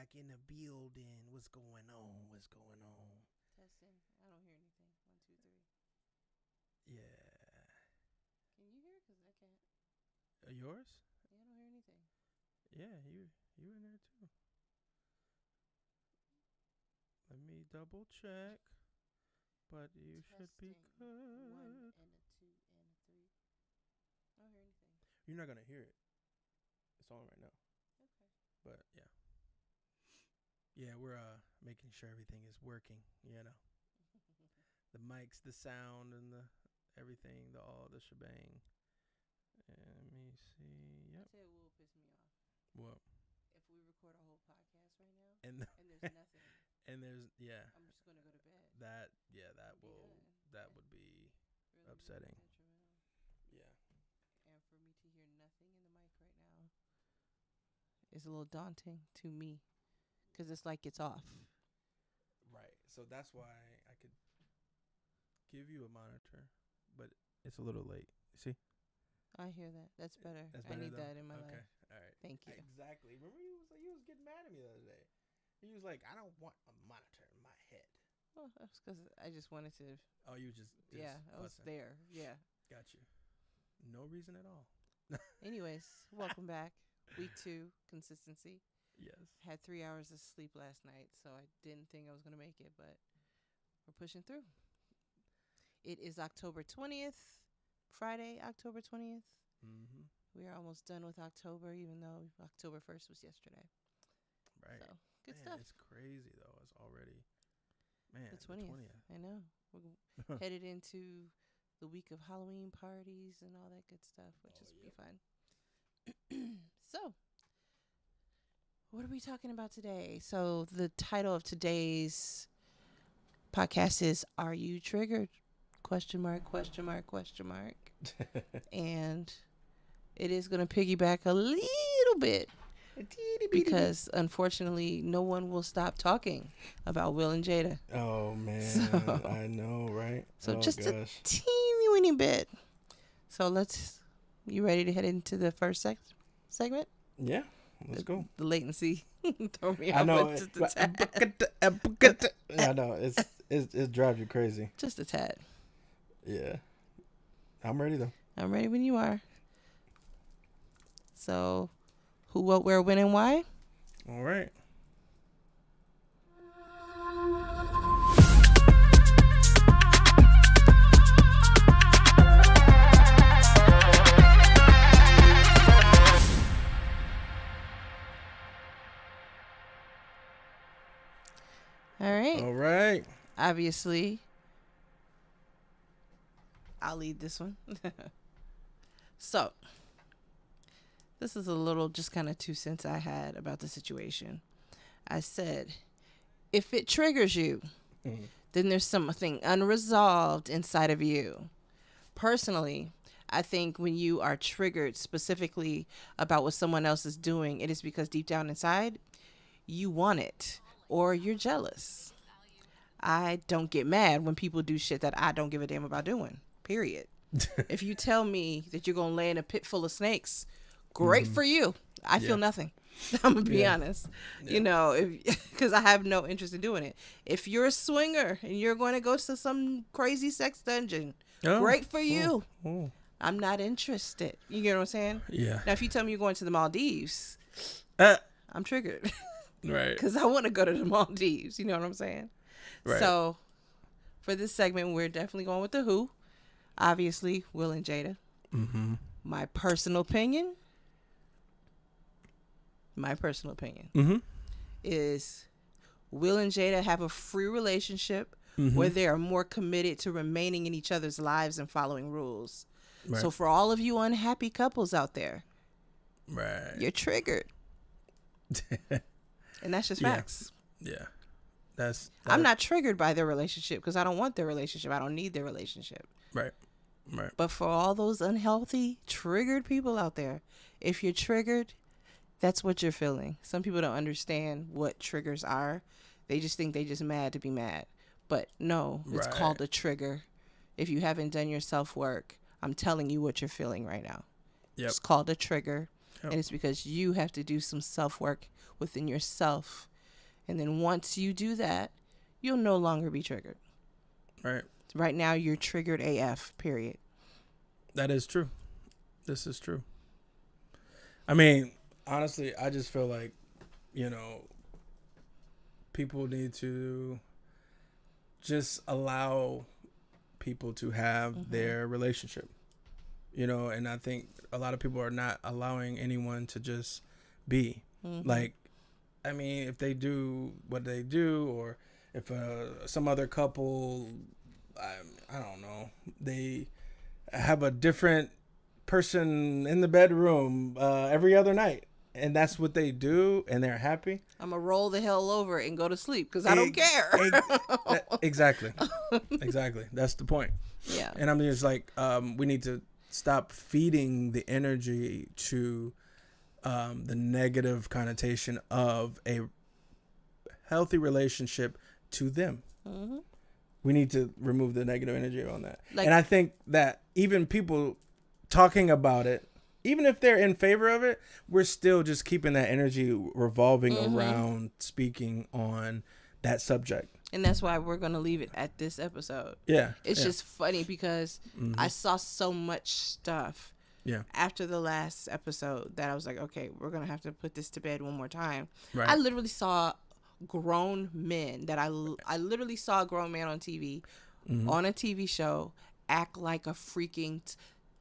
back in the building. What's going on? What's going on? Testing. I don't hear anything. 1, 2, 3. Yeah. Can you hear? Cause I can't. Yours? Yeah, I don't hear anything. Yeah, you in there too. Let me double check. But you should be Testing. good. 1 and a 2 and a 3. I don't hear anything. You're not gonna hear it. It's on right now. Okay. But yeah. Yeah, we're making sure everything is working, The mics, the sound, and the everything, all the shebang. Let me see. I Yep. tell you what will piss me off. What? If we record a whole podcast right now And and there's nothing, and there's I'm just gonna go to bed. that And be done. that would be Really upsetting. detrimental. Yeah. And for me to hear nothing in the mic right now is a little daunting to me, because it's like it's off. Right. So that's why I could give you a monitor, but it's a little late. See? I hear that. That's better. That's I better need though? that in my Okay. life. All right. Thank you. Exactly. Remember you was getting mad at me the other day. He was like, I don't want a monitor in my head. Well, that's because I just wanted to. Oh, you just Yeah, I was fussing. there. Yeah. Got you. No reason at all. Anyways, welcome back. Week 2, consistency. Yes. Had 3 hours of sleep last night, so I didn't think I was going to make it, but we're pushing through. It is October 20th, Friday, October 20th. Mm-hmm. We are almost done with October, even though October 1st was yesterday. Right. So, good Man, stuff. It's crazy, though. It's already, The 20th. I know. We're headed into the week of Halloween parties and all that good stuff, which is be fun. So, what are we talking about today? So, the title of today's podcast is "Are You Triggered?" ? And it is going to piggyback a little bit because, unfortunately, no one will stop talking about Will and Jada. Oh, man. So- I know, right? So oh, just gosh. a teeny weeny bit. So you ready to head into the first segment? Yeah. Let's go. The latency throw me I off know. with just a tad. I know. It drives you crazy. Just a tad. Yeah. I'm ready, though. I'm ready when you are. So, who, what, where, when, and why? All right. All right. All right. Obviously, I'll lead this one. So, this is a little just kind of 2 cents I had about the situation. I said, if it triggers you, then there's something unresolved inside of you. Personally, I think when you are triggered specifically about what someone else is doing, it is because deep down inside, you want it or you're jealous. I don't get mad when people do shit that I don't give a damn about doing, period. If you tell me that you're going to lay in a pit full of snakes, great for you. I feel nothing. I'm going to be honest. Yeah. Because I have no interest in doing it. If you're a swinger and you're going to go to some crazy sex dungeon, great for you. I'm not interested. You get what I'm saying? Yeah. Now, if you tell me you're going to the Maldives, I'm triggered. Right. Because I want to go to the Maldives. You know what I'm saying? Right. So, for this segment, we're definitely going with the who. Obviously, Will and Jada. Mm-hmm. My personal opinion is Will and Jada have a free relationship where they are more committed to remaining in each other's lives and following rules. Right. So for all of you unhappy couples out there, Right. you're triggered. And that's just facts. Yeah. I'm not triggered by their relationship because I don't want their relationship. I don't need their relationship. Right. Right. But for all those unhealthy, triggered people out there, if you're triggered, that's what you're feeling. Some people don't understand what triggers are. They just think they're just mad to be mad. But no, it's called a trigger. If you haven't done your self-work, I'm telling you what you're feeling right now. It's called a trigger. And it's because you have to do some self-work within yourself And then once you do that, you'll no longer be triggered. Right. Right now, you're triggered AF, period. That is true. This is true. I mean, honestly, I just feel like, people need to just allow people to have their relationship, and I think a lot of people are not allowing anyone to just be. Like, I mean, if they do what they do, or if some other couple, I don't know, they have a different person in the bedroom every other night, and that's what they do, and they're happy, I'm gonna roll the hell over and go to sleep because I don't care. Exactly. That's the point. Yeah. And I'm just like, we need to stop feeding the energy to the negative connotation of a healthy relationship to them. We need to remove the negative energy on that. And I think that even people talking about it, even if they're in favor of it, we're still just keeping that energy revolving around speaking on that subject. And that's why we're going to leave it at this episode. Yeah. It's just funny because I saw so much stuff after the last episode that I was like, okay, we're going to have to put this to bed one more time. Right. I literally saw grown men that I literally saw a grown man on TV, on a TV show, act like a freaking...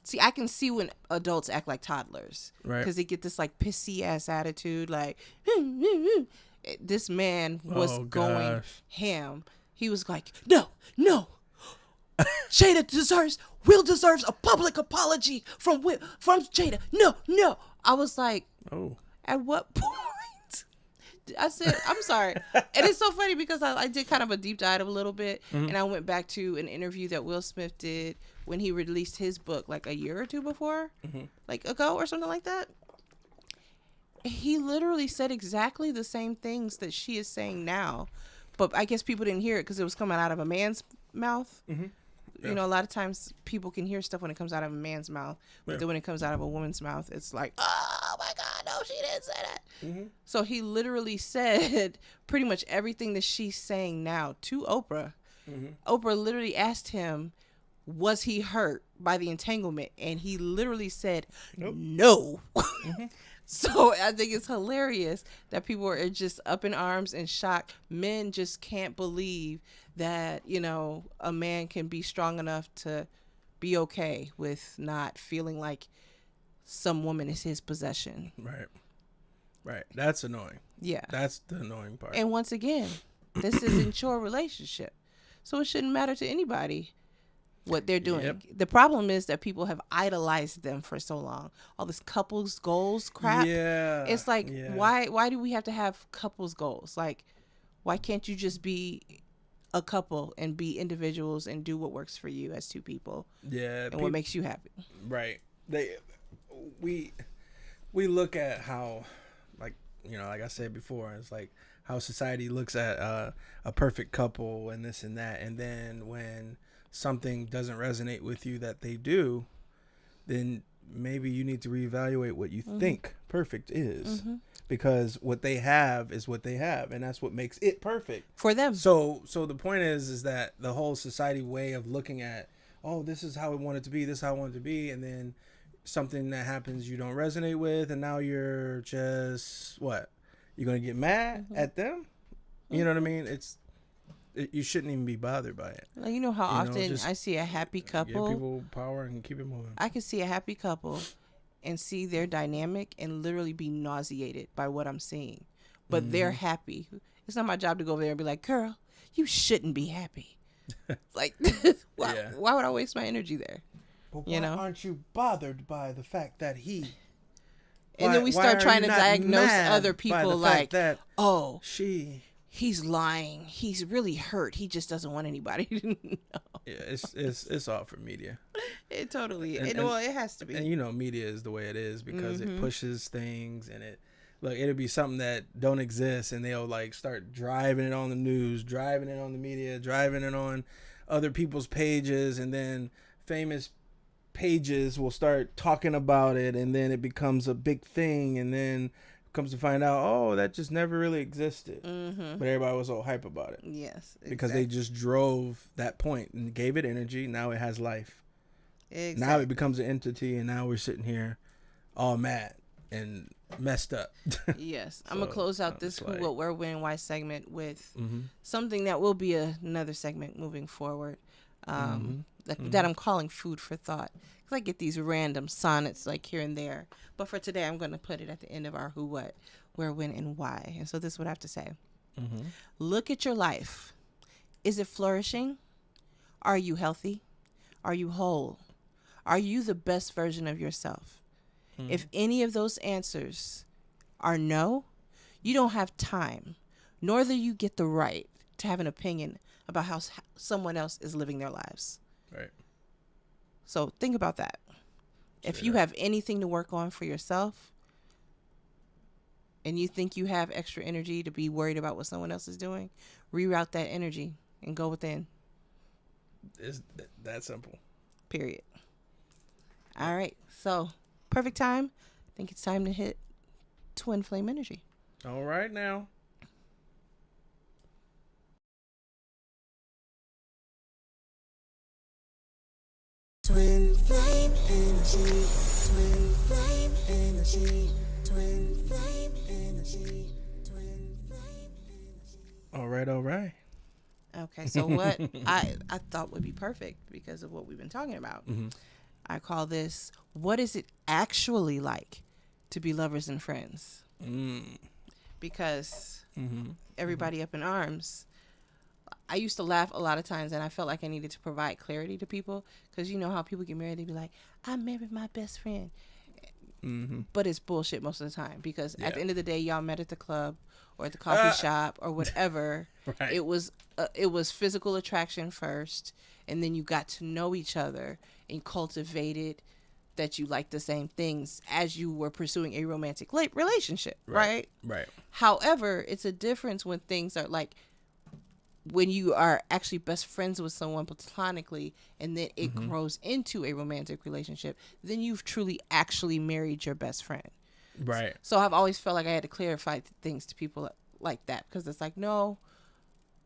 See, I can see when adults act like toddlers. Right. Because they get this, like, pissy-ass attitude, like... This man was going ham. He was like, no. Jada Will deserves a public apology from Jada. No. I was like, at what point? I said, I'm sorry. And it's so funny because I did kind of a deep dive a little bit, and I went back to an interview that Will Smith did when he released his book like a year or two before, like ago or something like that. He literally said exactly the same things that she is saying now, but I guess people didn't hear it because it was coming out of a man's mouth. Yeah. A lot of times people can hear stuff when it comes out of a man's mouth, but then when it comes out of a woman's mouth, it's like, oh my God, no, she didn't say that. So he literally said pretty much everything that she's saying now to Oprah. Oprah literally asked him, was he hurt by the entanglement? And he literally said, no. So I think it's hilarious that people are just up in arms and shocked. Men just can't believe that, a man can be strong enough to be okay with not feeling like some woman is his possession. Right. That's annoying. Yeah. That's the annoying part. And once again, this isn't your relationship. So it shouldn't matter to anybody what they're doing. Yep. The problem is that people have idolized them for so long. All this couples goals crap. Yeah. It's like, why do we have to have couples goals? Like, why can't you just be a couple and be individuals and do what works for you as two people? Yeah. And what makes you happy. Right. We look at how, like I said before, it's like how society looks at a perfect couple and this and that. And then when something doesn't resonate with you that they do, then maybe you need to reevaluate what you think perfect is, because what they have is what they have, and that's what makes it perfect for them. So the point is that the whole society way of looking at, this is how I want it to be, this is how I want it to be, and then something that happens you don't resonate with, and now you're just you're gonna get mad at them. You know what I mean? You shouldn't even be bothered by it. Like, how often I see a happy couple. Give people power and keep it moving. I can see a happy couple and see their dynamic and literally be nauseated by what I'm seeing. But they're happy. It's not my job to go over there and be like, girl, you shouldn't be happy. Like, why would I waste my energy there? But why aren't you bothered by the fact that he... And then we start trying to diagnose other people like, that he's lying. He's really hurt. He just doesn't want anybody to know. Yeah, it's all for media. It totally is. Well, it has to be. And media is the way it is because it pushes things, and it'll be something that don't exist, and they'll start driving it on the news, driving it on the media, driving it on other people's pages, and then famous pages will start talking about it, and then it becomes a big thing, and then comes to find out, oh, that just never really existed. Mm-hmm. But everybody was all hype about it. Yes. Exactly. Because they just drove that point and gave it energy. Now it has life. Exactly. Now it becomes an entity, and now we're sitting here all mad and messed up. Yes. I'm going to close out this like, What, Where, When, Why segment with mm-hmm. something that will be another segment moving forward that I'm calling Food for Thought. Because I get these random sonnets like here and there. But for today, I'm going to put it at the end of our Who, What, Where, When, and Why. And so this is what I have to say. Mm-hmm. Look at your life. Is it flourishing? Are you healthy? Are you whole? Are you the best version of yourself? Mm-hmm. If any of those answers are no, you don't have time, nor do you get the right to have an opinion about how someone else is living their lives. Right. So think about that. Sure. If you have anything to work on for yourself and you think you have extra energy to be worried about what someone else is doing, reroute that energy and go within. It's that simple. Period. All right. So, perfect time. I think it's time to hit Twin Flame Energy. All right now. Twin Flame Energy. Twin Flame Energy. Twin Flame Energy. Twin Flame Energy. All right. Okay, so what I thought would be perfect because of what we've been talking about. Mm-hmm. I call this, what is it actually like to be lovers and friends? Because everybody up in arms. I used to laugh a lot of times, and I felt like I needed to provide clarity to people because you know how people get married, they be like, I married my best friend. Mm-hmm. But it's bullshit most of the time because at the end of the day, y'all met at the club or at the coffee shop or whatever. Right. It was physical attraction first, and then you got to know each other and cultivated that you like the same things as you were pursuing a romantic relationship, right? Right. However, it's a difference when things are like when you are actually best friends with someone platonically and then it grows into a romantic relationship, then you've truly actually married your best friend. Right. So I've always felt like I had to clarify things to people like that because it's like, no,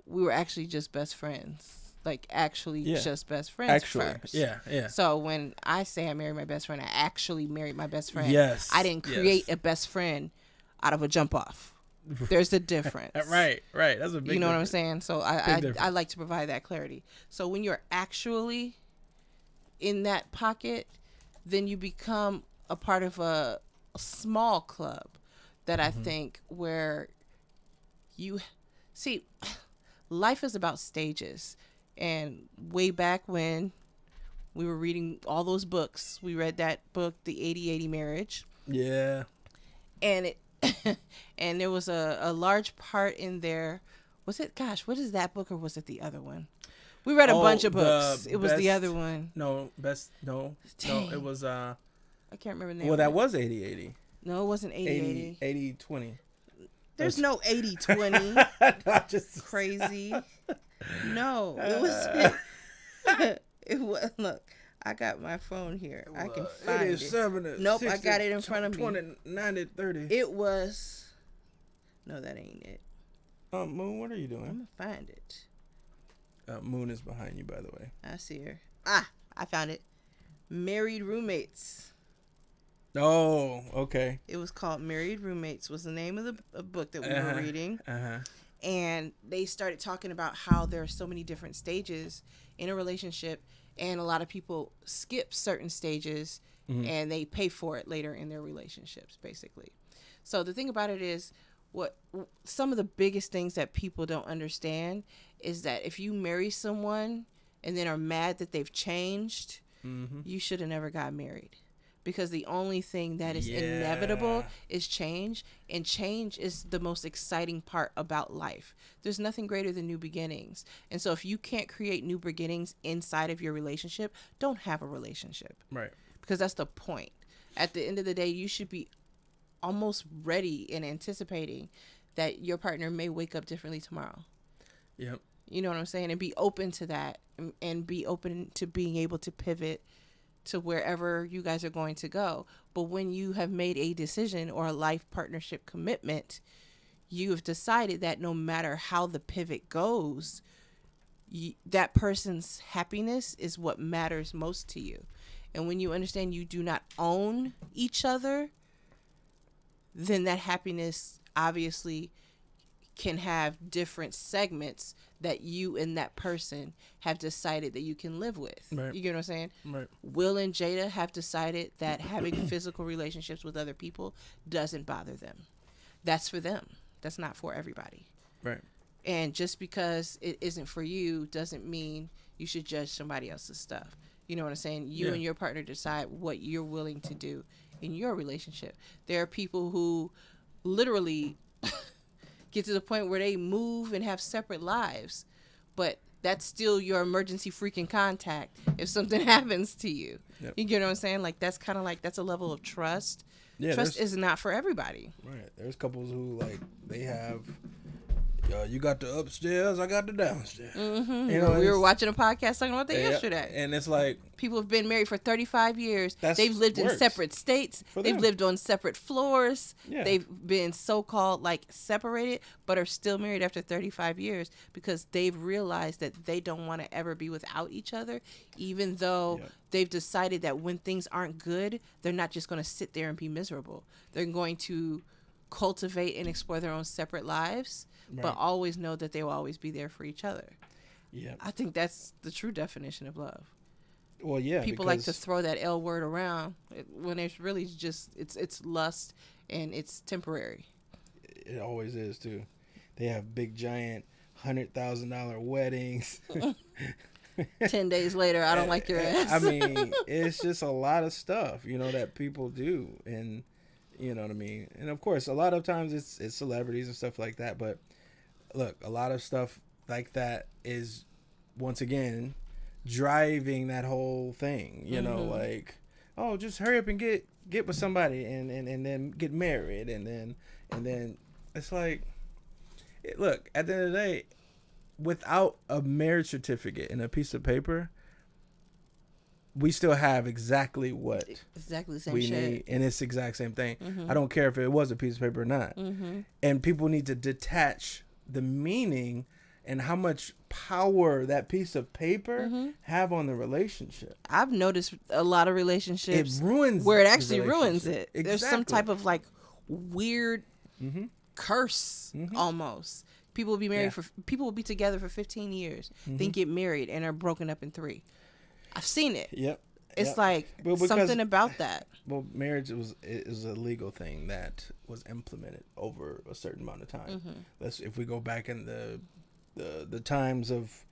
we were actually just best friends. Like actually just best friends first. Yeah. So when I say I married my best friend, I actually married my best friend. Yes. I didn't create a best friend out of a jump off. There's a difference. Right. That's a big You know difference. what I'm saying? So I like to provide that clarity. So when you're actually in that pocket, then you become a part of a small club that I think where you see life is about stages. And way back when we were reading all those books, we read that book, The 80-80 Marriage. Yeah. And it and there was a large part in there. Was it, gosh, what is that book or was it the other one? We read a bunch of books. It was the other one. No, No, it was I can't remember the name. Well, that was 80-80. No, it wasn't 80-80. 80-20. There's no 80-20. No, just crazy. No, it was it was, look, I got my phone here. I can find it. 87, Nope, 60, I got it in front of me. 20, 90, 30. It was, no, that ain't it. Moon, what are you doing? I'm gonna find it. Moon is behind you, by the way. I see her. I found it. Married Roommates. Oh, okay. It was called Married Roommates was the name of the book that we were reading. And they started talking about how there are so many different stages in a relationship, and a lot of people skip certain stages and they pay for it later in their relationships, basically. So the thing about it is, what some of the biggest things that people don't understand is that if you marry someone and then are mad that they've changed, you should have never got married. Because the only thing that is inevitable is change, and change is the most exciting part about life. There's nothing greater than new beginnings. And so if you can't create new beginnings inside of your relationship, don't have a relationship. Right. Because that's the point. At the end of the day, you should be almost ready and anticipating that your partner may wake up differently tomorrow. Yep. You know what I'm saying? And be open to that and be open to being able to pivot to wherever you guys are going to go. But when you have made a decision or a life partnership commitment, you have decided that no matter how the pivot goes, that person's happiness is what matters most to you. And when you understand you do not own each other, then that happiness obviously can have different segments that you and that person have decided that you can live with. Right. You get what I'm saying? Right. Will and Jada have decided that having physical relationships with other people doesn't bother them. That's for them. That's not for everybody. Right. And just because it isn't for you doesn't mean you should judge somebody else's stuff. You know what I'm saying? You and your partner decide what you're willing to do in your relationship. There are people who literally get to the point where they move and have separate lives, but that's still your emergency freaking contact if something happens to you. Yep. You get what I'm saying? Like, that's kind of like, that's a level of trust. Yeah, Trust is not for everybody. Right. There's couples who, like, they have, you got the upstairs, I got the downstairs. Mm-hmm. You know, We were watching a podcast talking about that yeah, yesterday. and it's like, People have been married for 35 years. That's They've lived in works separate states. for They've them. lived on separate floors. Yeah. They've been so-called like separated, but are still married after 35 years because they've realized that they don't want to ever be without each other, even though Yeah. they've decided that when things aren't good, they're not just going to sit there and be miserable. They're going to cultivate and explore their own separate lives, but Right. always know that they will always be there for each other. yeah. I think that's the true definition of love. Well, yeah. People like to because- throw that L word around when it's really just it's lust and it's temporary. It always is too. They have big giant $100,000 weddings. 10 days later, I don't like your ass. I mean, it's just a lot of stuff, that people do, and you know what I mean. And of course, a lot of times it's celebrities and stuff like that. But look, a lot of stuff like that is once again driving that whole thing. You know, like, oh, just hurry up and get with somebody, and then get married, and then it's like, look, at the end of the day, without a marriage certificate and a piece of paper, we still have exactly what Exactly the same we shit. need, and it's the exact same thing. I don't care if it was a piece of paper or not. And people need to detach the meaning and how much power that piece of paper have on the relationship. I've noticed a lot of relationships It ruins where it the actually ruins relationship. it. There's some Exactly. type of like weird curse almost. People will be married people will be together for 15 years, then get married and are broken up in 3. I've seen it. Yep. It's Yep. like Well, because- something about that. Well, marriage is a legal thing that was implemented over a certain amount of time. Let's if we go back in the times of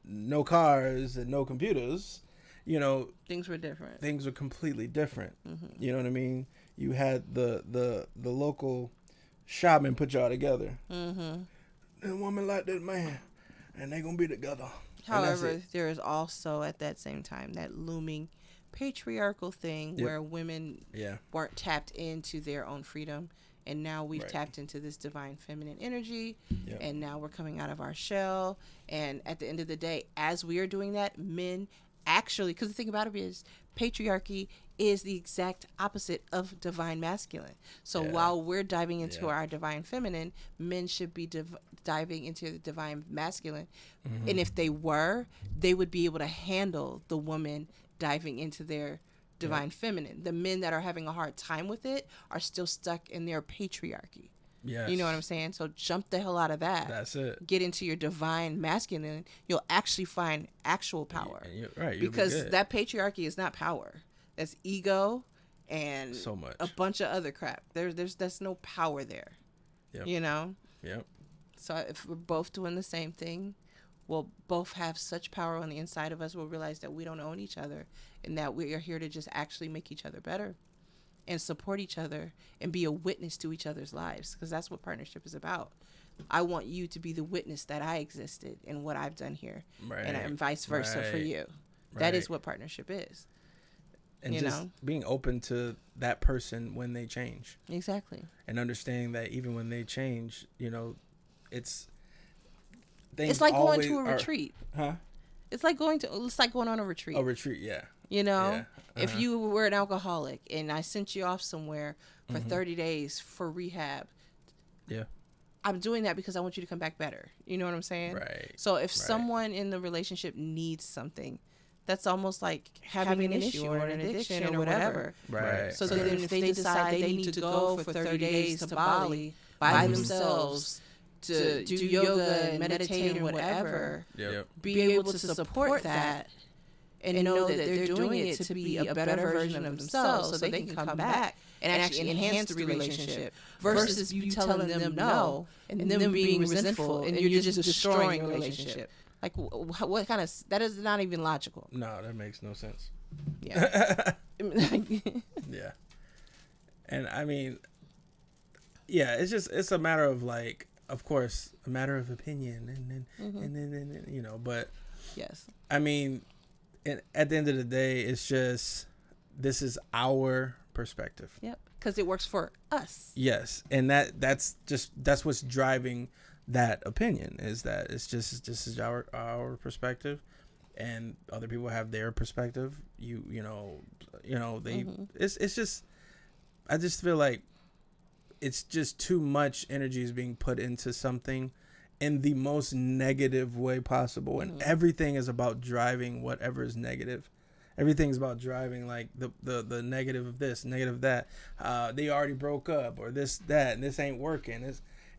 no cars and no computers, Things were different. things were completely different. You know what I mean? You had the local shaman put y'all together. That woman like that man, and they gonna be together. And that's However, it. there is also at that same time that looming patriarchal thing Yep. where women Yeah. weren't tapped into their own freedom, and now we've Right. tapped into this divine feminine energy, Yep. and now we're coming out of our shell. And at the end of the day, as we are doing that, men actually, because the thing about it is patriarchy is the exact opposite of divine masculine. So Yeah. while we're diving into Yeah. our divine feminine, men should be diving into the divine masculine. Mm-hmm. And if they were, they would be able to handle the woman diving into their divine feminine. The men that are having a hard time with it are still stuck in their patriarchy. Yes. You know what I'm saying? So jump the hell out of that. That's it. Get into your divine masculine. You'll actually find actual power. And you're right. You'll be Because good. that patriarchy is not power. That's ego and So much. a bunch of other crap. There's no power there. Yep. You know? Yep. So if we're both doing the same thing, we'll both have such power on the inside of us. We'll realize that we don't own each other and that we are here to just actually make each other better and support each other and be a witness to each other's lives, because that's what partnership is about. I want you to be the witness that I existed and what I've done here, Right. and vice versa for Right. you. That is Right. what partnership is. And you just know? being open to that person when they change, Exactly. and understanding that even when they change, it's things It's like going always to a are- retreat. Huh? It's like going on a retreat. A retreat, yeah. You know, Yeah. if you were an alcoholic and I sent you off somewhere for 30 days for rehab, Yeah. I'm doing that because I want you to come back better. You know what I'm saying? Right. So if someone in the relationship needs something, that's almost like having an issue or an addiction or whatever. Right. So then if they decide they need to go for 30 days to Bali by themselves to do yoga and meditate and whatever, Yep. be able to support that and know that they're doing it to be a better version of themselves so they can come back and actually enhance the relationship versus you telling them no and them being resentful and you're just destroying the relationship. Like, what kind of, that is not even logical. No, that makes no sense. Yeah. Yeah. And I mean, yeah, it's a matter of like, of course, a matter of opinion and then, you know, but Yes. I mean, at the end of the day, it's just, this is our perspective. Yep. Because it works for us. Yes. And that's what's driving that opinion, is that it's just our perspective, and other people have their perspective. You know, they, it's just, I just feel like it's just too much energy is being put into something in the most negative way possible. And everything is about driving whatever is negative. Everything's about driving like the negative of this, negative of that. They already broke up, or this, that, and this ain't working.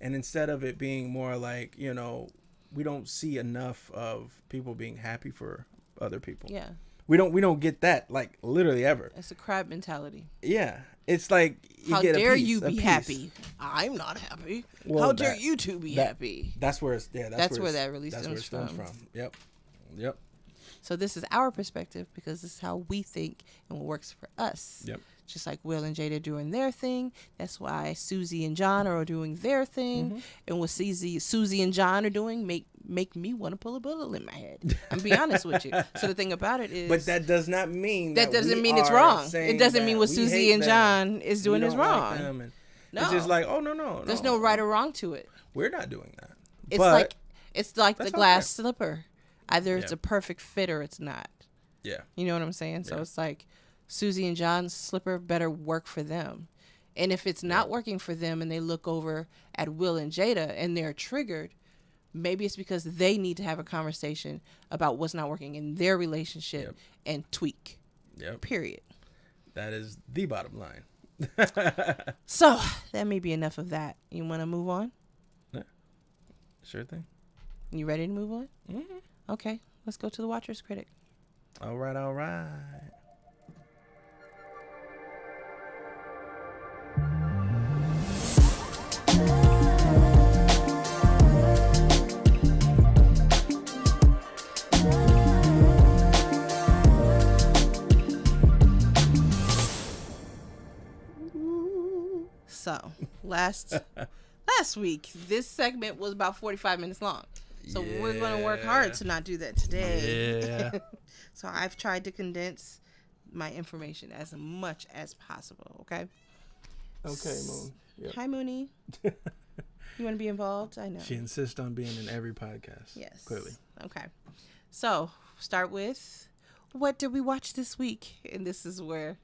And instead of it being more like, you know, we don't see enough of people being happy for other people. Yeah. We don't get that, like, literally ever. It's a crab mentality. Yeah. It's like, How get dare a piece, you a be piece. happy? I'm not happy. Well, How dare that- you two be that- happy? That's where it's, That's where it's- that really that's where it stems stems from. from. Yep. So this is our perspective because this is how we think and what works for us. Yep. Just like Will and Jada doing their thing. That's why Susie and John are doing their thing. And what Susie and John are doing make me want to pull a bullet in my head. I'm be honest with you. So the thing about it is, But that does not mean that doesn't we mean it's are wrong. saying It doesn't that mean what we Susie hate and them. John is doing We is don't like wrong. them, and No. It's just like, oh no. There's no right or wrong to it. We're not doing that. It's But, like the that's glass okay. slipper. Either it's Yeah. a perfect fit or it's not. yeah. You know what I'm saying? So Yeah. it's like Susie and John's slipper better work for them. And if it's not working for them and they look over at Will and Jada and they're triggered, maybe it's because they need to have a conversation about what's not working in their relationship Yep. and tweak. Yep. Period. That is the bottom line. So that may be enough of that. You want to move on? Sure thing. You ready to move on? Mm-hmm. Okay, let's go to the Watcher's Critic. All right. So last week, this segment was about 45 minutes long. So we're going to work hard to not do that today. Yeah. So I've tried to condense my information as much as possible. Okay. Okay, Moon. Yep. Hi, Mooney. You want to be involved? I know. She insists on being in every podcast. Yes. Clearly. Okay. So start with, what did we watch this week? And this is where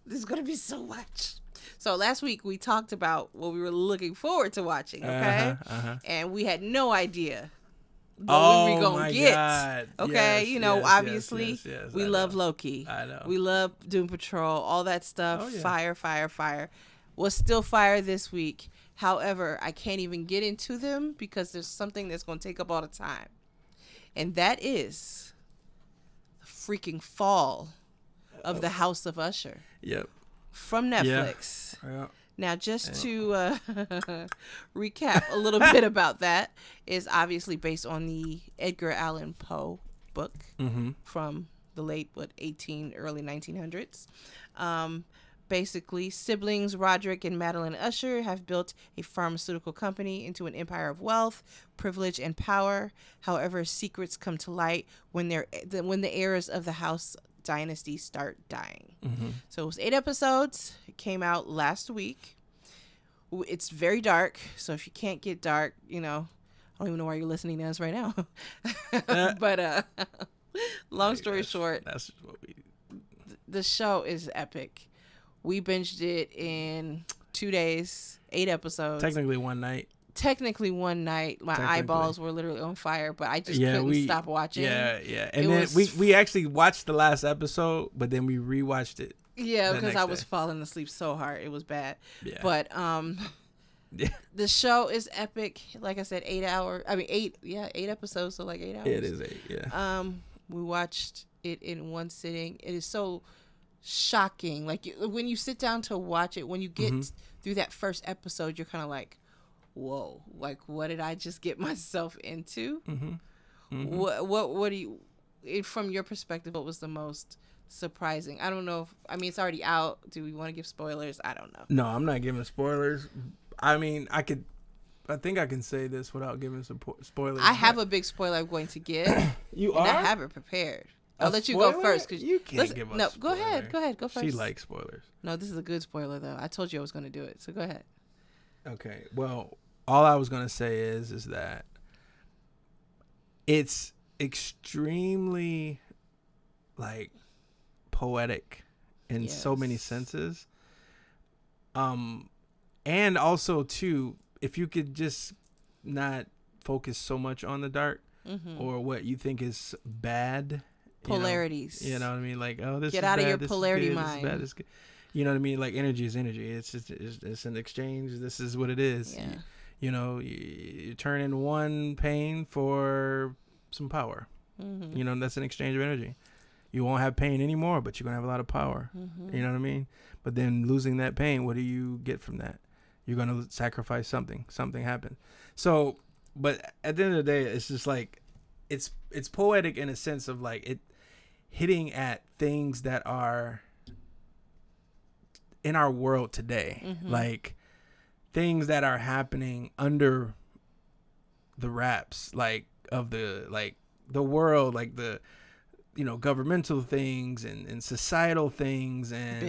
there's going to be so much. So last week we talked about what we were looking forward to watching. Okay. And we had no idea what we were going to get. God. Okay. Yes, you know, yes, obviously yes, we I love know. Loki. I know. We love Doom Patrol, all that stuff. Oh, yeah. Fire. Was still fire this week. However, I can't even get into them because there's something that's going to take up all the time. And that is the freaking fall of the House of Usher Yep. from Netflix. Yeah. Now, just to recap a little bit about that, is obviously based on the Edgar Allan Poe book from the late, early 1900s. Basically, siblings Roderick and Madeline Usher have built a pharmaceutical company into an empire of wealth, privilege, and power. However, secrets come to light when the heirs of the house dynasty start dying. So it was 8 episodes. It came out last week. It's very dark, so if you can't get dark, don't even know why you're listening to us right now. But long story short, that's what we. The show is epic. We binged it in 2 days, 8 episodes. Technically one night. My eyeballs were literally on fire, but I just couldn't stop watching. Yeah. And then we actually watched the last episode, but then we rewatched it. Yeah, because I was falling asleep so hard. It was bad. Yeah. But the show is epic. Like I said, 8 episodes, so like 8 hours. It is 8, yeah. We watched it in one sitting. It is so shocking. Like when you sit down to watch it, when you get through that first episode, you're kind of like, whoa, like what did I just get myself into? What do you, from your perspective, what was the most surprising? I don't know if, it's already out. Do we want to give spoilers? I don't know. No, I'm not giving spoilers. I think I can say this without giving some spoilers. I have a big spoiler I'm going to give. You are? I have it prepared. I'll let you go first. Cause you can't give us. No, spoiler. Go ahead. Go first. She likes spoilers. No, this is a good spoiler though. I told you I was going to do it. So go ahead. Okay. Well, all I was going to say is that it's extremely like poetic in so many senses. And also too, if you could just not focus so much on the dark or what you think is bad. Polarities. You know what I mean? Like, oh, this Get is out bad, of your this polarity is good, mind. This is bad, this is good. You know what I mean? Like energy is energy. It's just it's an exchange. This is what it is. Yeah. You turn in one pain for some power. That's an exchange of energy. You won't have pain anymore, but you're gonna have a lot of power. You know what I mean? But then losing that pain, what do you get from that? You're gonna sacrifice something. Something happened. So, but at the end of the day, it's just like it's poetic in a sense of like it hitting at things that are in our world today, like things that are happening under the wraps, like of the world, like the governmental things and societal things and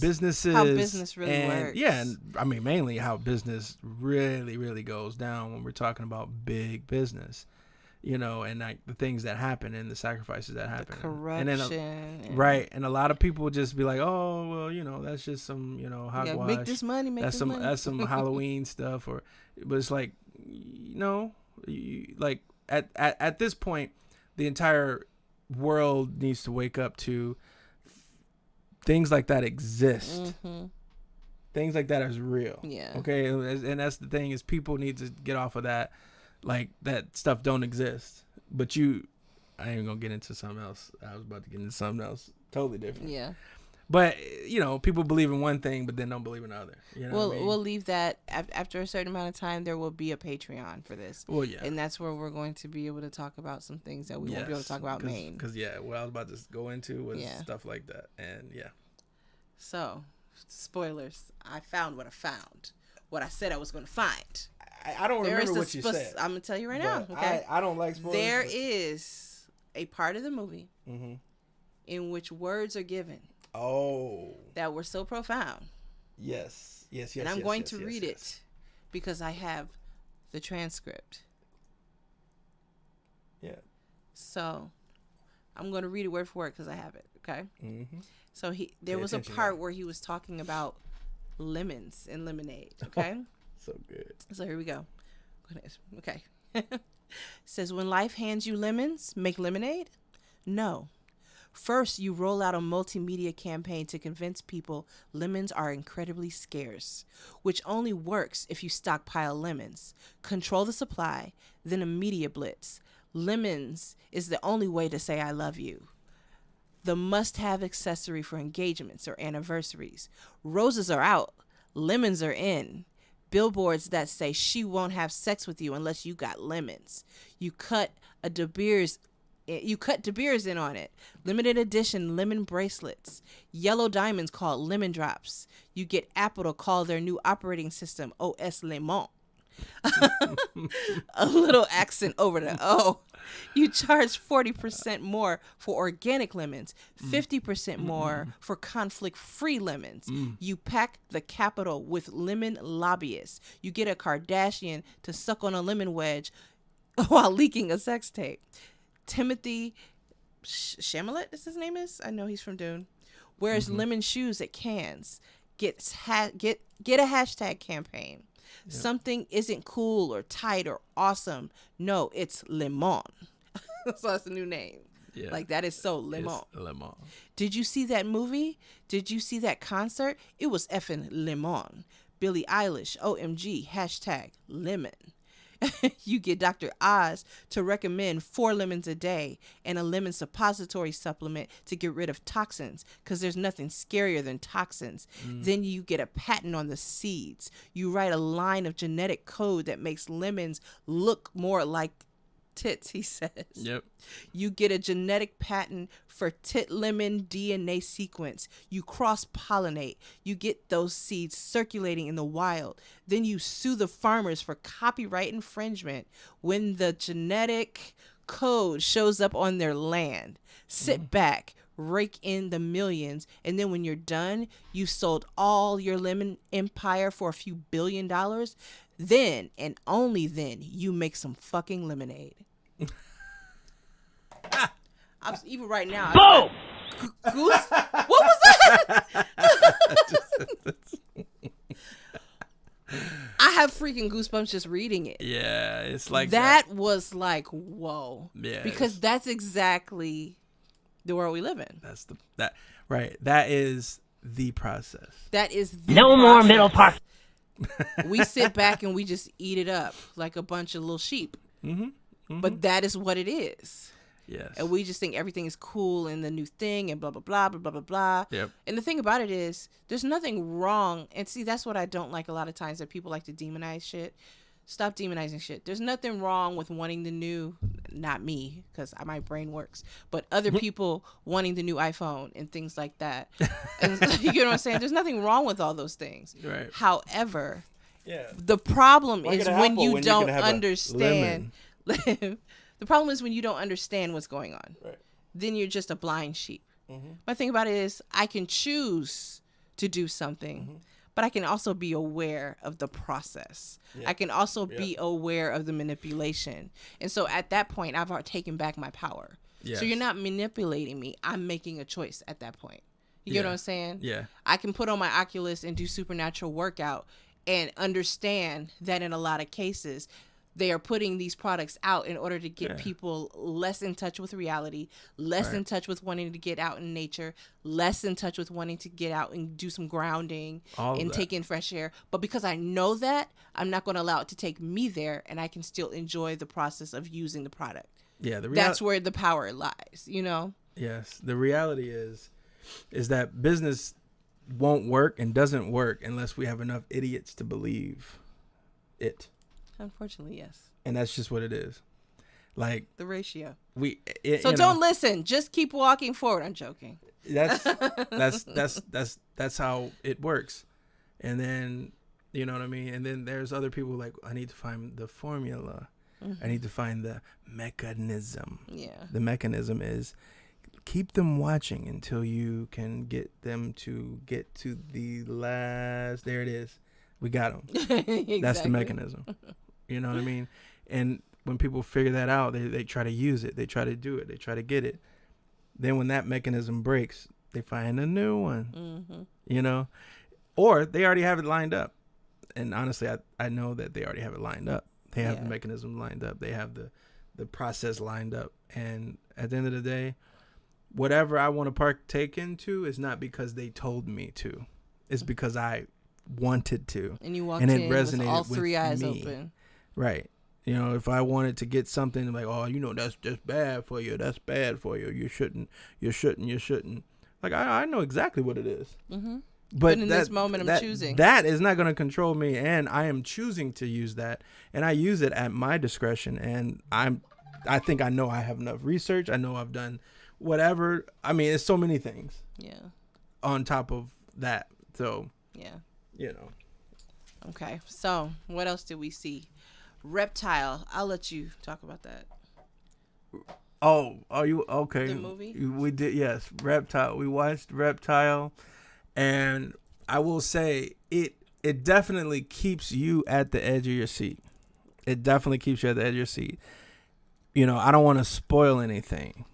businesses, how business really works. Yeah, and mainly how business really, really goes down when we're talking about big business, and like the things that happen and the sacrifices that happen, the corruption, right? And a lot of people just be like, oh, well, that's just some, hogwash. Make this money. That's some Halloween stuff, but it's like, like at this point, the entire world needs to wake up to things like that exist. Things like that is real. Yeah. Okay. And that's the thing, is people need to get off of that. Like that stuff don't exist. But I ain't gonna get into something else. I was about to get into something else totally different. Yeah. But people believe in one thing, but then don't believe in another. We'll leave that after a certain amount of time. There will be a Patreon for this. Well, yeah, and that's where we're going to be able to talk about some things that we won't be able to talk about main. Because what I was about to go into was stuff like that, and So, spoilers. I found what I found. What I said I was going to find. I don't remember what you said. I'm gonna tell you right now. Okay. I don't like spoilers. There is a part of the movie in which words are given. Oh. That were so profound. Yes. And I'm going to read it because I have the transcript. Yeah. So I'm going to read it word for word because I have it. Okay. So there was a part where he was talking about lemons and lemonade. Okay. So good. So here we go. Okay. Says, when life hands you lemons, make lemonade? No. First, you roll out a multimedia campaign to convince people lemons are incredibly scarce, which only works if you stockpile lemons. Control the supply, then a media blitz. Lemons is the only way to say I love you. The must-have accessory for engagements or anniversaries. Roses are out. Lemons are in. Billboards that say she won't have sex with you unless you got lemons. You cut De Beers in on it. Limited edition lemon bracelets. Yellow diamonds called lemon drops. You get Apple to call their new operating system OS Lemon. A little accent over the O. You charge 40% more for organic lemons, 50% more for conflict-free lemons. You pack the capital with lemon lobbyists. You get a Kardashian to suck on a lemon wedge while leaking a sex tape. Timothy Chalamet, is his name is? I know he's from Dune. Wears lemon shoes at Cannes. Get a hashtag campaign. Yep. Something isn't cool or tight or awesome. No, it's lemon. So that's a new name. Yeah. Like, that is so lemon. Lemon. Did you see that movie? Did you see that concert? It was effing lemon. Billie Eilish, OMG, hashtag lemon. You get Dr. Oz to recommend 4 lemons a day and a lemon suppository supplement to get rid of toxins, because there's nothing scarier than toxins. Then you get a patent on the seeds. You write a line of genetic code that makes lemons look more like tits, he says. Yep. You get a genetic patent for tit lemon DNA sequence. You cross-pollinate. You get those seeds circulating in the wild. Then you sue the farmers for copyright infringement when the genetic code shows up on their land. Sit back, rake in the millions, and then when you're done, you sold all your lemon empire for a few $1 billion. Then, and only then, you make some fucking lemonade. Even right now. Boom! Goose? What was that? I have freaking goosebumps just reading it. Yeah, it's like that was like, whoa. Yeah. Because that's exactly the world we live in. Right. That is the process. That is the no process. more middle part. We sit back and we just eat it up like a bunch of little sheep. But that is what it is. Yes. And we just think everything is cool and the new thing and blah, blah, blah, blah, blah, blah, blah. Yep. And the thing about it is, there's nothing wrong. And see, that's what I don't like a lot of times, that people like to demonize shit. Stop demonizing shit. There's nothing wrong with wanting the new, not me, because my brain works, but other people wanting the new iPhone and things like that. And you get what I'm saying? There's nothing wrong with all those things. Right. However, the problem is when you don't understand. The problem is when you don't understand what's going on. Right. Then you're just a blind sheep. My thing about it is, I can choose to do something, but I can also be aware of the process. Yeah. I can also be aware of the manipulation. And so at that point, I've already taken back my power. Yes. So you're not manipulating me. I'm making a choice at that point. You get what I'm saying? Yeah. I can put on my Oculus and do supernatural workout and understand that in a lot of cases, they are putting these products out in order to get people less in touch with reality, less in touch with wanting to get out in nature, less in touch with wanting to get out and do some grounding and take in fresh air. But because I know that, I'm not going to allow it to take me there, and I can still enjoy the process of using the product. Yeah, that's where the power lies, you know? Yes. The reality is that business won't work and doesn't work unless we have enough idiots to believe it. Unfortunately, yes. And that's just what it is. Like the ratio. So don't listen. Just keep walking forward. I'm joking. That's how it works. And then, you know what I mean? And then there's other people like, I need to find the formula. I need to find the mechanism. Yeah. The mechanism is keep them watching until you can get them to get to the last. There it is. We got them. Exactly. That's the mechanism. You know what I mean? And when people figure that out, they try to use it. They try to do it. They try to get it. Then when that mechanism breaks, they find a new one, you know? Or they already have it lined up. And honestly, I know that they already have it lined up. They have the mechanism lined up. They have the process lined up. And at the end of the day, whatever I want to partake into is not because they told me to. It's because I wanted to. And you walked in with all 3 eyes open. Right. You know, if I wanted to get something like, oh, you know, that's just bad for you. That's bad for you. You shouldn't. Like, I know exactly what it is. But in this moment, I'm choosing. That is not going to control me. And I am choosing to use that. And I use it at my discretion. And I think I know I have enough research. I know I've done whatever. I mean, it's so many things. Yeah. On top of that. So. Yeah. You know. Okay. So what else did we see? Reptile. I'll let you talk about that. Oh, you okay? The movie? We did, yes. Reptile. We watched Reptile, and I will say it definitely keeps you at the edge of your seat. It definitely keeps you at the edge of your seat. You know, I don't want to spoil anything,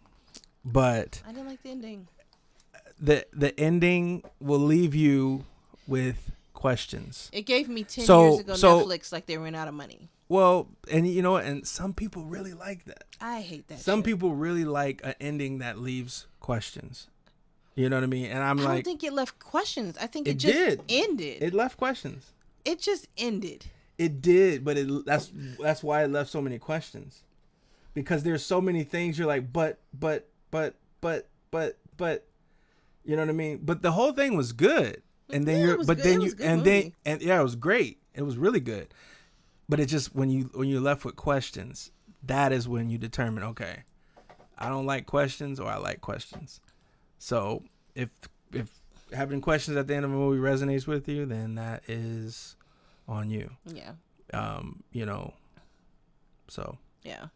but I didn't like the ending. the ending will leave you with questions. It gave me 10 So- years ago so- Netflix like they ran out of money. Well, and you know what? And some people really like that. I hate that Some shit. people really like an ending that leaves questions. You know what I mean? And I'm I don't like, think it left questions. I think It it just did. ended. it left questions. It just ended. It did, but that's why it left so many questions. Because there's so many things you're like, but, you know what I mean? But the whole thing was good. And then Yeah, it you're, was but good. then It you, was a good and movie. then, and yeah, it was great. It was really good. But it just, when you're left with questions, that is when you determine, okay, I don't like questions or I like questions. So if having questions at the end of a movie resonates with you, then that is on you. Yeah. You know, so Yeah.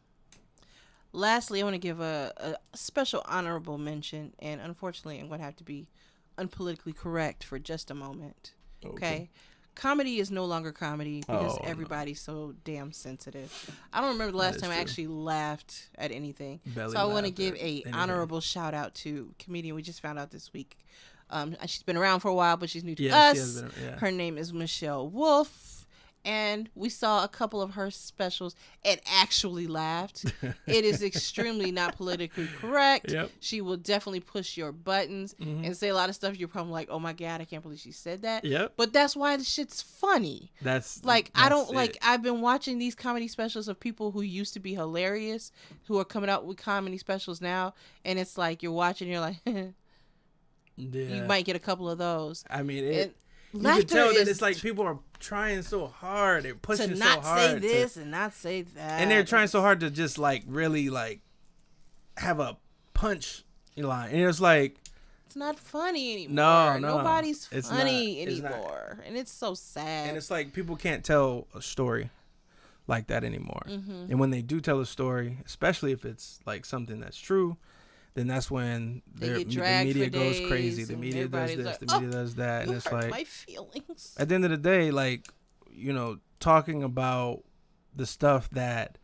Lastly, I want to give a special honorable mention, and unfortunately, I'm going to have to be unpolitically correct for just a moment. Okay? Comedy is no longer comedy because Oh, no. everybody's so damn sensitive. I don't remember the last is time I true. actually laughed at anything. Belly So I want to laughed give at a anything. honorable shout out to a comedian we just found out this week. She's been around for a while, but she's new to Yeah, us. she has been, yeah. Her name is Michelle Wolf. And we saw a couple of her specials and actually laughed. It is extremely not politically correct. Yep. She will definitely push your buttons and say a lot of stuff you're probably like, oh my God, I can't believe she said that. Yep. But that's why the shit's funny. That's Like, I don't that's like, it. I've been watching these comedy specials of people who used to be hilarious, who are coming out with comedy specials now. And it's like, you're watching, you're like, Yeah. you might get a couple of those. I mean, And you can laughter tell that is it's like people are trying so hard. They're to pushing so not hard. say to- this and not say that. and they're trying so hard to just like really like have a punch line. And it's like, It's not funny anymore. No, Nobody's it's funny not. It's not. anymore. And it's so sad. and it's like people can't tell a story like that anymore. Mm-hmm. And when they do tell a story, especially if it's like something that's true, then that's when They the get dragged media for goes days crazy. The and media does everybody's this, like, the media does that, you and it's hurt like my feelings. at the end of the day, like, you know, talking about the stuff that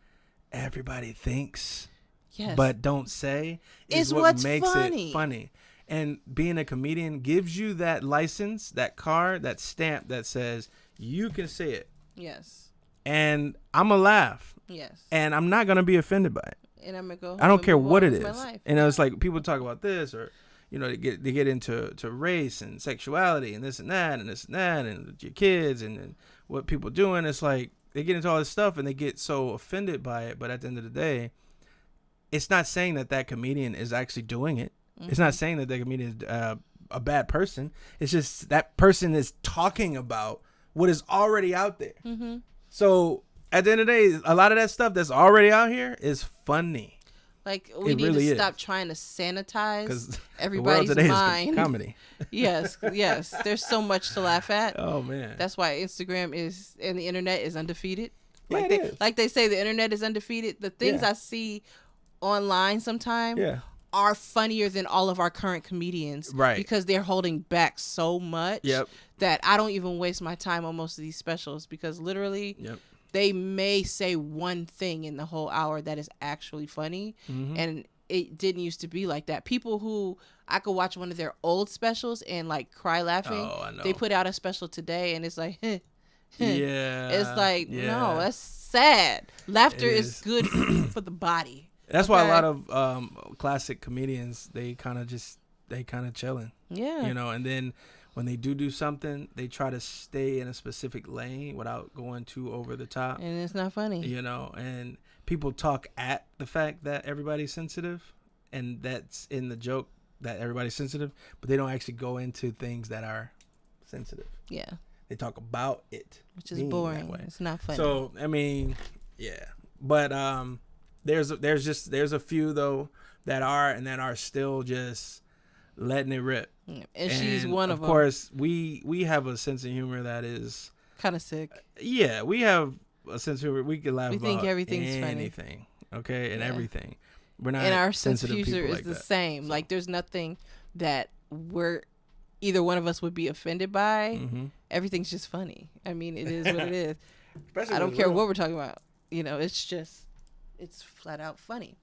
everybody thinks Yes. but don't say It's is what what's makes funny. it funny. And being a comedian gives you that license, that card, that stamp that says you can say it. Yes. And I'm going to laugh. Yes. And I'm not going to be offended by it. And I'm going to go I don't home care and move what on it with my is. life. And it's like people talk about this, or you know, they get into race and sexuality and this and that and this and that and your kids and what people doing. It's like they get into all this stuff and they get so offended by it. But at the end of the day, it's not saying that comedian is actually doing it. Mm-hmm. It's not saying that comedian is a bad person. It's just that person is talking about what is already out there. Mm-hmm. So at the end of the day, a lot of that stuff that's already out here is funny. Like, we It need really to is. stop trying to sanitize Because the world everybody's today mind. is comedy. Yes. Yes. There's so much to laugh at. Oh man, That's why Instagram is and the internet is undefeated. Yeah, Like it they is. like they say the internet is undefeated. The things Yeah. I see online sometimes yeah, are funnier than all of our current comedians. Right. Because they're holding back so much Yep. that I don't even waste my time on most of these specials because literally yep, they may say one thing in the whole hour that is actually funny. Mhm. And it didn't used to be like that. People who I could watch one of their old specials and like cry laughing. Oh, I know. They put out a special today and it's like, yeah. it's like, yeah. no, that's sad. Laughter It is is. good for the body. That's why a okay. lot of classic comedians they kind of chilling, Yeah. you know. And then when they do something, they try to stay in a specific lane without going too over the top, And it's not funny. you know. And people talk at the fact that everybody's sensitive, and that's in the joke that everybody's sensitive, but they don't actually go into things that are sensitive. Yeah. They talk about it, Which is being that boring. way. It's not funny. So I mean, yeah, but there's a few though that are still just letting it rip. Yeah. And she's one of of them. course, we have a sense of humor that is, Kind of sick. we have a sense of humor. We can laugh We about think everything's funny. anything, okay, and Yeah. everything. We're not and our sense of sensitive humor people is like the that. same. So. Like there's nothing that we're either one of us would be offended by. Mm-hmm. Everything's just funny. I mean, it is what it is. Especially I when don't it's care real. what we're talking about. You know, it's flat out funny.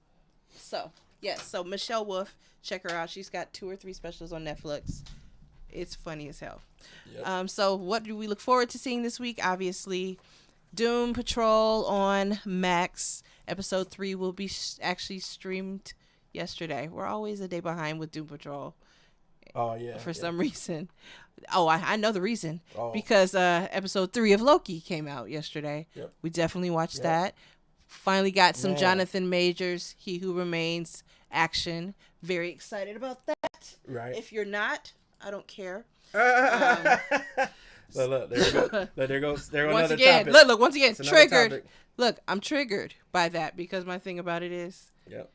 So, yes. So, Michelle Wolf, check her out. She's got 2 or 3 specials on Netflix. It's funny as hell. Yep. So, what do we look forward to seeing this week? Obviously, Doom Patrol on Max. Episode 3 will be actually streamed yesterday. We're always a day behind with Doom Patrol. Oh yeah. For some reason. Oh, I know the reason. Oh. Because episode 3 of Loki came out yesterday. Yep. We definitely watched that. Finally got some Man. Jonathan Majors, He Who Remains action. Very excited about that. Right. If you're not, I don't care. Look, there you go. Look, there goes Once another again, topic. look, once again, It's another triggered. topic. Look, I'm triggered by that because my thing about it is Yep.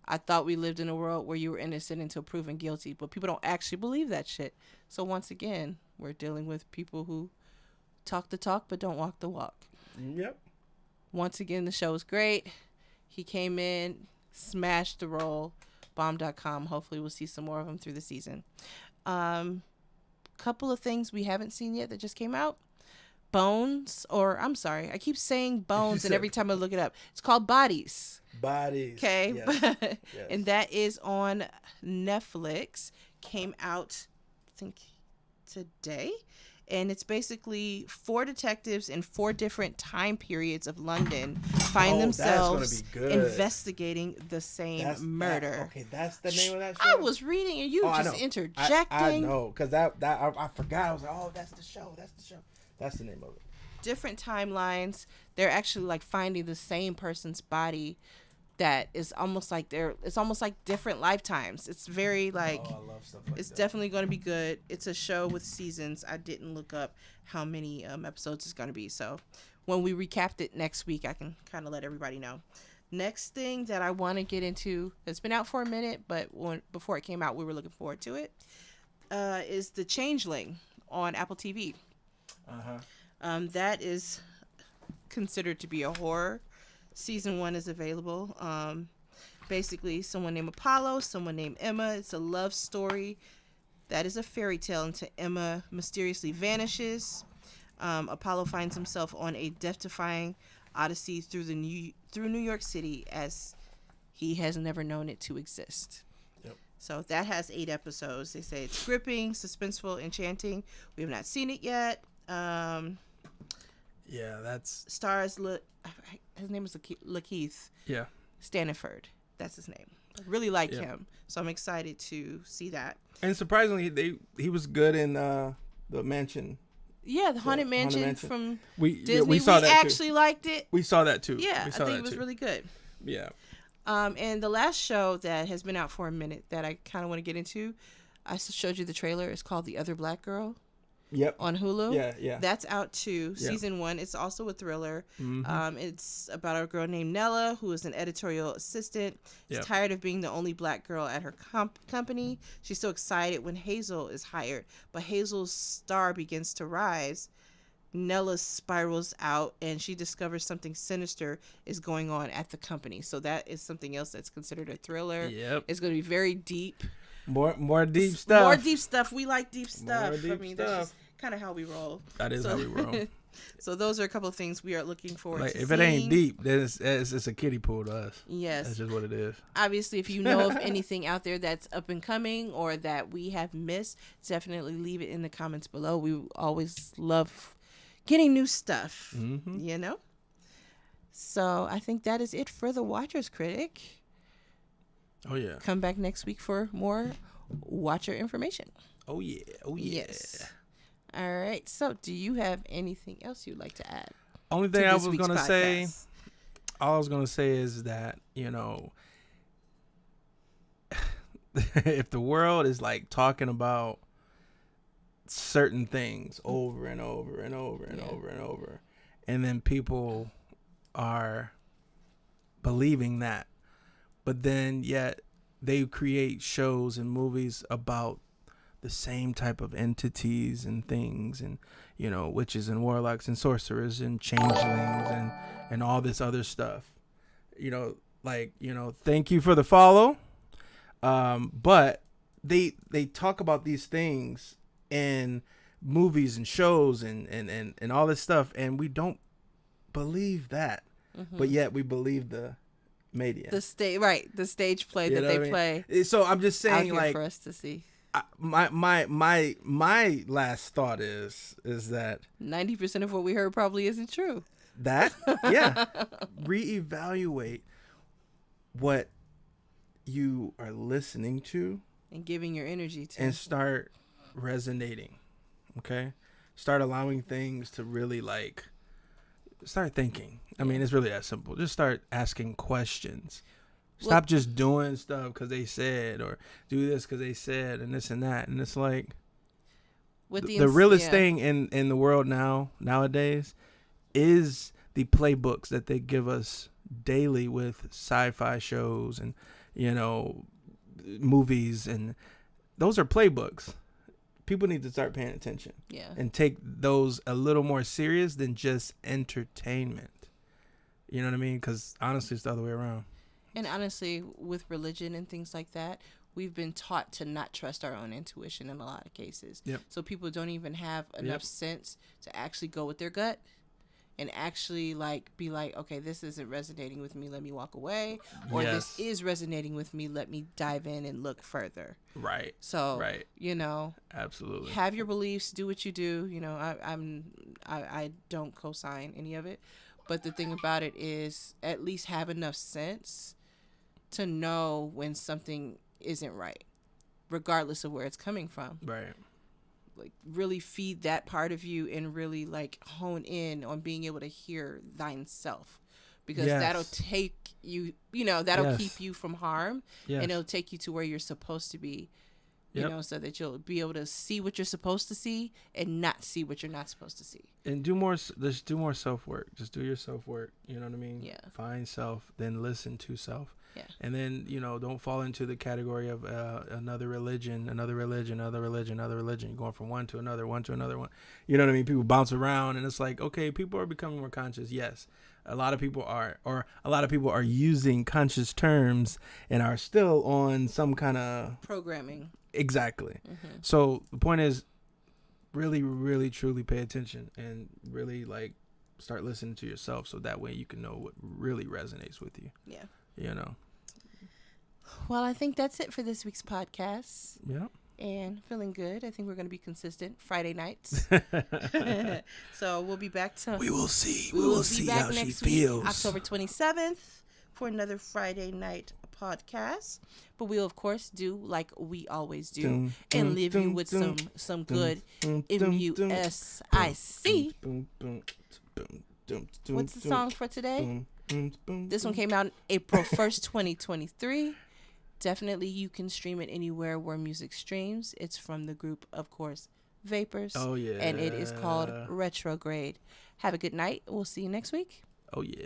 I thought we lived in a world where you were innocent until proven guilty, but people don't actually believe that shit. So once again, we're dealing with people who talk the talk but don't walk the walk. Yep. Once again, the show is great. He came in, smashed the role. Bomb.com. Hopefully we'll see some more of him through the season. Couple of things we haven't seen yet that just came out. Bones, or I'm sorry, I keep saying Bones, and every time I look it up, it's called Bodies. Bodies. Okay, Yes. Yes. and that is on Netflix. Came out, I think, today, and it's basically 4 detectives in 4 different time periods of London find themselves that's gonna be good. investigating the same murder. Okay, that's the name of that show. I was reading and you I just know. interjecting. I know, because I forgot. I was like, oh, that's the show. That's the show. That's the name of it. Different timelines. They're actually like finding the same person's body. That is almost like it's almost like different lifetimes. It's very like Oh, I love stuff like it's that. definitely going to be good. It's a show with seasons. I didn't look up how many episodes it's going to be. So when we recapped it next week, I can kind of let everybody know. Next thing that I want to get into, it's been out for a minute, but before it came out, we were looking forward to it, is The Changeling on Apple TV. That is considered to be a horror. Season 1 is available. Basically, someone named Apollo, someone named Emma. It's a love story that is a fairy tale until Emma mysteriously vanishes. Apollo finds himself on a death-defying odyssey through New York City as he has never known it to exist. Yep. So that has 8 episodes. They say it's gripping, suspenseful, enchanting. We have not seen it yet. Yeah, that's Stars his name is Lakeith yeah. Staniford. That's his name. I really like Yeah. him, so I'm excited to see that. And surprisingly, he was good in the Mansion. Yeah, the Haunted Haunted Mansion Mansion. from We Disney. we saw that actually too. liked it. We saw that too. Yeah, we I saw think that it was too. really good. Yeah. And the last show that has been out for a minute that I kind of want to get into, I showed you the trailer. It's called The Other Black Girl Yep. on Hulu. Yeah. That's out too. Yeah. Season 1. It's also a thriller. Mhm. It's about a girl named Nella who is an editorial assistant. She's Yep. tired of being the only black girl at her company. She's so excited when Hazel is hired, but Hazel's star begins to rise. Nella spirals out and she discovers something sinister is going on at the company. So that is something else that's considered a thriller. Yep. It's going to be very deep. More deep stuff. More deep stuff. We like deep stuff. More deep I mean, that's stuff. just kind of how we roll. That is how we roll. So those are a couple of things we are looking forward Like to if seeing. it ain't deep, then it's a kiddie pool to us. Yes. That's just what it is. Obviously, if you know of anything out there that's up and coming or that we have missed, definitely leave it in the comments below. We always love getting new stuff, you know? So I think that is it for the Watcher's Critic. Oh yeah. Come back next week for more Watcher information. Oh yeah. Oh yeah. Yes. All right. So do you have anything else you'd like to add? Only to thing I this was week's gonna say, podcast? all I was gonna say is that, you know, if the world is like talking about certain things over and over and over and over and over, and then people are believing that, but then yet they create shows and movies about the same type of entities and things, and you know, witches and warlocks and sorcerers and changelings and all this other stuff. You know, like, thank you for the follow. But they talk about these things in movies and shows and all this stuff, and we don't believe that, but yet we believe the media, the stage play that they play. So I'm just saying, out here like, for us to see. My last thought is that 90% of what we heard probably isn't true. Reevaluate what you are listening to And giving your energy to. and start resonating. Okay, start allowing things to really, like, start thinking. I mean, it's really that simple. Just start asking questions. Stop just doing stuff because they said, or do this because they said, and this and that. And it's like, the realest thing in the world nowadays is the playbooks that they give us daily with sci-fi shows and, movies. And those are playbooks. People need to start paying attention and take those a little more serious than just entertainment. You know what I mean? Because honestly, it's the other way around. And honestly, with religion and things like that, we've been taught to not trust our own intuition in a lot of cases. Yep. So people don't even have enough sense to actually go with their gut and actually, like, be like, okay, this isn't resonating with me, let me walk away. Or this is resonating with me, let me dive in and look further. Right. So, Absolutely. Have your beliefs, do what you do. I don't co-sign any of it. But the thing about it is, at least have enough sense to know when something isn't right, regardless of where it's coming from. Right. Like, really feed that part of you and really, like, hone in on being able to hear thine self, because that'll take you, that'll keep you from harm, and it'll take you to where you're supposed to be, so that you'll be able to see what you're supposed to see and not see what you're not supposed to see. And do more self-work. Just do your self-work. You know what I mean? Yeah. Find self, then listen to self. Yeah. And then, don't fall into the category of another religion. You're going from one to another one. You know what I mean? People bounce around, and it's like, okay, people are becoming more conscious. Yes. A lot of people are using conscious terms and are still on some kind of programming. Exactly. Mm-hmm. So the point is, really, really, truly pay attention and really, like, start listening to yourself, so that way you can know what really resonates with you. Yeah. Well, I think that's it for this week's podcast. Yeah. And feeling good. I think we're going to be consistent Friday nights. So we'll be back to... We will see. We will see how she feels. October 27th for another Friday night podcast. But we'll, of course, do like we always do and leave you with some good music. What's the song for today? This one came out April 1st, 2023. Definitely you can stream it anywhere where music streams. It's from the group, of course, Vapors. Oh, yeah. And it is called Retrograde. Have a good night. We'll see you next week. Oh, yeah.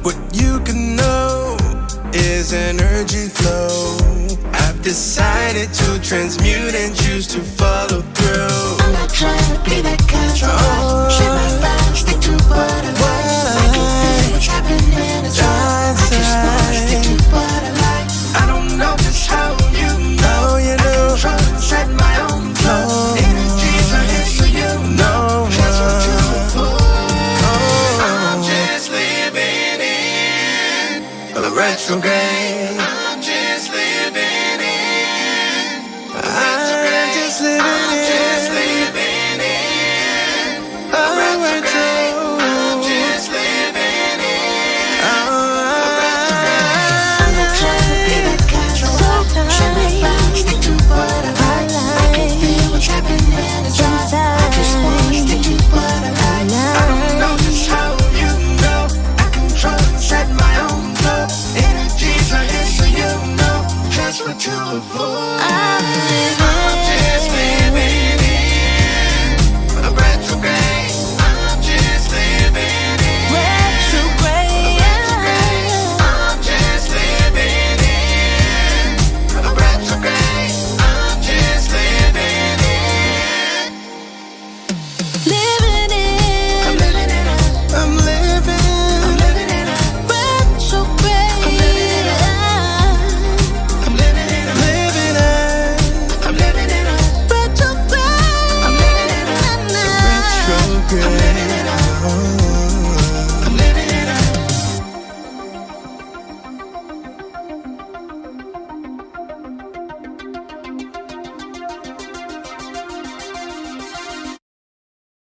What you can know is energy flow. I've decided to transmute and choose to follow through. I'm not trying to be that casual. Shit my vibe, stick to what I like. I can feel what's happening inside. I just wanna stick to what I like. I don't know just how you know. I control and set my own flow. Energies are here so you know just what you look for. I'm just living in a retrograde.